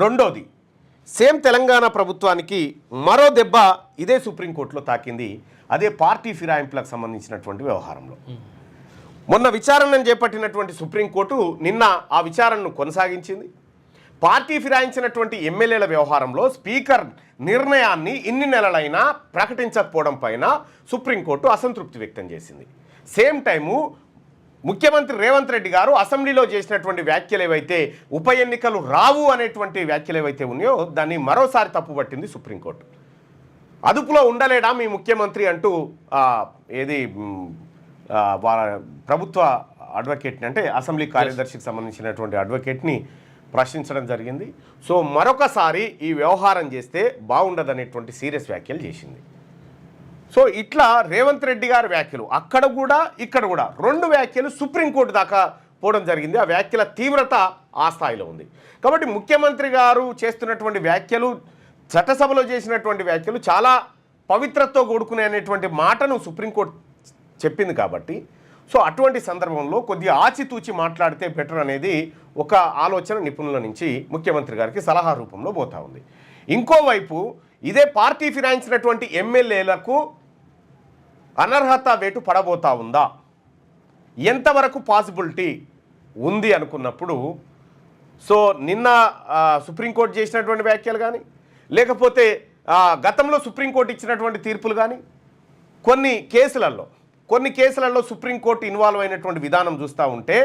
రెండోది సేమ్ తెలంగాణ ప్రభుత్వానికి మరో దెబ్బ ఇదే సుప్రీంకోర్టులో తాకింది. అదే పార్టీ ఫిరాయింపులకు సంబంధించినటువంటి వ్యవహారంలో మొన్న విచారణను చేపట్టినటువంటి సుప్రీంకోర్టు నిన్న ఆ విచారణను కొనసాగించింది. పార్టీ ఫిరాయించినటువంటి ఎమ్మెల్యేల వ్యవహారంలో స్పీకర్ నిర్ణయాన్ని ఇన్ని నెలలైనా ప్రకటించకపోవడం పైన సుప్రీంకోర్టు అసంతృప్తి వ్యక్తం చేసింది. సేమ్ టైము ముఖ్యమంత్రి రేవంత్ రెడ్డి గారు అసెంబ్లీలో చేసినటువంటి వ్యాఖ్యలు ఏవైతే ఉప ఎన్నికలు రావు అనేటువంటి వ్యాఖ్యలు ఏవైతే ఉన్నాయో దాన్ని మరోసారి తప్పుపట్టింది సుప్రీంకోర్టు. అదుపులో ఉండలేడా మీ ముఖ్యమంత్రి అంటూ ప్రభుత్వ అడ్వకేట్ని అంటే అసెంబ్లీ కార్యదర్శికి సంబంధించినటువంటి అడ్వకేట్ని ప్రశ్నించడం జరిగింది. సో మరొకసారి ఈ వ్యవహారం చేస్తే బాగుండదనేటువంటి సీరియస్ వ్యాఖ్యలు చేసింది. సో ఇట్లా రేవంత్ రెడ్డి గారి వ్యాఖ్యలు అక్కడ కూడా ఇక్కడ కూడా రెండు వ్యాఖ్యలు సుప్రీంకోర్టు దాకా పోవడం జరిగింది. ఆ వ్యాఖ్యల తీవ్రత ఆ స్థాయిలో ఉంది. కాబట్టి ముఖ్యమంత్రి గారు చేస్తున్నటువంటి వ్యాఖ్యలు, చట్టసభలో చేసినటువంటి వ్యాఖ్యలు చాలా పవిత్రతతో కూడుకునే అనేటువంటి మాటను సుప్రీంకోర్టు చెప్పింది. కాబట్టి సో అటువంటి సందర్భంలో కొద్దిగా ఆచితూచి మాట్లాడితే బెటర్ అనేది ఒక ఆలోచన నిపుణుల నుంచి ముఖ్యమంత్రి గారికి సలహా రూపంలో పోతా ఉంది. ఇంకోవైపు ఇదే పార్టీ ఫిరాయించినటువంటి ఎమ్మెల్యేలకు అనర్హత వేటు పడబోతా ఉందా, ఎంతవరకు పాసిబిలిటీ ఉంది అనుకున్నప్పుడు సో నిన్న సుప్రీంకోర్టు చేసినటువంటి వ్యాఖ్యలు కానీ లేకపోతే గతంలో సుప్రీంకోర్టు ఇచ్చినటువంటి తీర్పులు కానీ కొన్ని కేసులలో సుప్రీంకోర్టు ఇన్వాల్వ్ అయినటువంటి విధానం చూస్తూ ఉంటే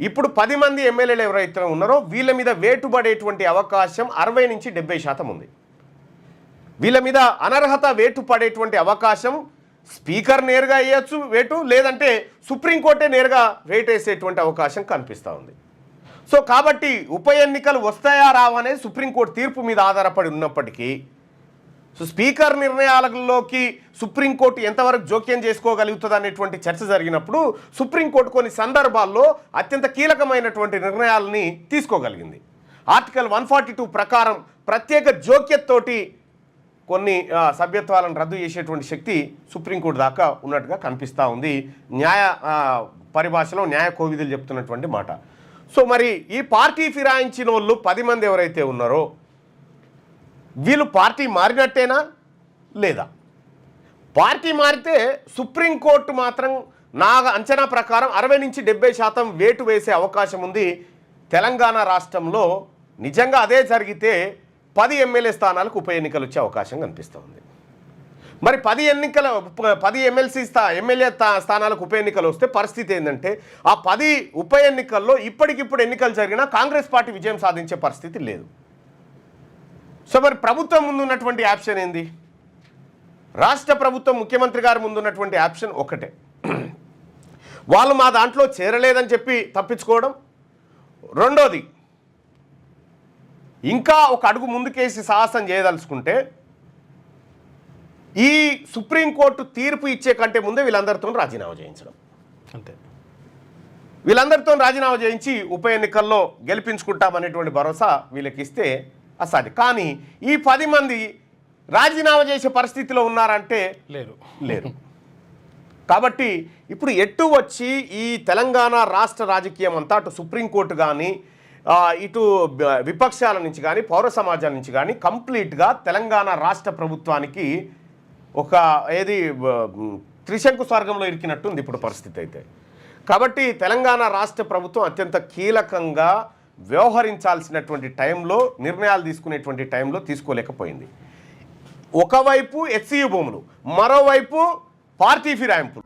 ఇప్పుడు 10 మంది ఎమ్మెల్యేలు ఎవరైతే ఉన్నారో వీళ్ళ మీద వేటు పడేటువంటి అవకాశం 60 నుంచి 70% ఉంది. వీళ్ళ మీద అనర్హత వేటు పడేటువంటి అవకాశం స్పీకర్ నేరుగా వేయచ్చు వేటు, లేదంటే సుప్రీంకోర్టే నేరుగా వేటు వేసేటువంటి అవకాశం కనిపిస్తూ ఉంది. సో కాబట్టి ఉప ఎన్నికలు వస్తాయా రావనేది సుప్రీంకోర్టు తీర్పు మీద ఆధారపడి ఉన్నప్పటికీ సో స్పీకర్ నిర్ణయాలలోకి సుప్రీంకోర్టు ఎంతవరకు జోక్యం చేసుకోగలుగుతుంది అనేటువంటి చర్చ జరిగినప్పుడు సుప్రీంకోర్టు కొన్ని సందర్భాల్లో అత్యంత కీలకమైనటువంటి నిర్ణయాలని తీసుకోగలిగింది. ఆర్టికల్ 142 ప్రకారం ప్రత్యేక జోక్యతతోటి కొన్ని సభ్యత్వాలను రద్దు చేసేటువంటి శక్తి సుప్రీంకోర్టు దాకా ఉన్నట్టుగా కనిపిస్తూ ఉంది. న్యాయ పరిభాషలో న్యాయ కోవిధులు చెప్తున్నటువంటి మాట. సో మరి ఈ పార్టీ ఫిరాయించిన వాళ్ళు 10 మంది ఎవరైతే ఉన్నారో వీళ్ళు పార్టీ మారినట్టేనా లేదా? పార్టీ మారితే సుప్రీంకోర్టు మాత్రం నా అంచనా ప్రకారం 60 నుంచి 70% వేటు వేసే అవకాశం ఉంది. తెలంగాణ రాష్ట్రంలో నిజంగా అదే జరిగితే 10 ఎమ్మెల్యే స్థానాలకు ఉప ఎన్నికలు వచ్చే అవకాశం కనిపిస్తుంది. మరి 10 ఎమ్మెల్యే స్థానాలకు ఉప ఎన్నికలు వస్తే పరిస్థితి ఏంటంటే ఆ 10 ఉప ఎన్నికల్లో ఇప్పటికిప్పుడు ఎన్నికలు జరిగినా కాంగ్రెస్ పార్టీ విజయం సాధించే పరిస్థితి లేదు. సో మరి ప్రభుత్వం ముందున్నటువంటి ఆప్షన్ ఏంది? రాష్ట్ర ప్రభుత్వం ముఖ్యమంత్రి గారి ముందున్నటువంటి ఆప్షన్ ఒకటే, వాళ్ళు మా దాంట్లో చేరలేదని చెప్పి తప్పించుకోవడం. రెండోది ఇంకా ఒక అడుగు ముందుకేసి సాహసం చేయదలుచుకుంటే ఈ సుప్రీంకోర్టు తీర్పు ఇచ్చే కంటే ముందే వీళ్ళందరితో రాజీనామా చేయించడం. అంతే, వీళ్ళందరితో రాజీనామా చేయించి ఉప ఎన్నికల్లో గెలిపించుకుంటామనేటువంటి భరోసా వీళ్ళకి ఇస్తే అసాధ్యం. కానీ ఈ 10 మంది రాజీనామా చేసే పరిస్థితిలో ఉన్నారంటే లేరు. కాబట్టి ఇప్పుడు ఎటు వచ్చి ఈ తెలంగాణ రాష్ట్ర రాజకీయం అంతా అటు సుప్రీంకోర్టు కానీ ఇటు విపక్షాల నుంచి కానీ పౌర సమాజాల నుంచి కానీ కంప్లీట్గా తెలంగాణ రాష్ట్ర ప్రభుత్వానికి ఒక త్రిశంకు స్వర్గంలో ఇరికినట్టుంది ఇప్పుడు పరిస్థితి అయితే. కాబట్టి తెలంగాణ రాష్ట్ర ప్రభుత్వం అత్యంత కీలకంగా వ్యవహరించాల్సినటువంటి టైంలో, నిర్ణయాలు తీసుకునేటువంటి టైంలో తీసుకోలేకపోయింది. ఒకవైపు హెచ్సియు భూములు, మరోవైపు పార్టీ ఫిరాయింపులు.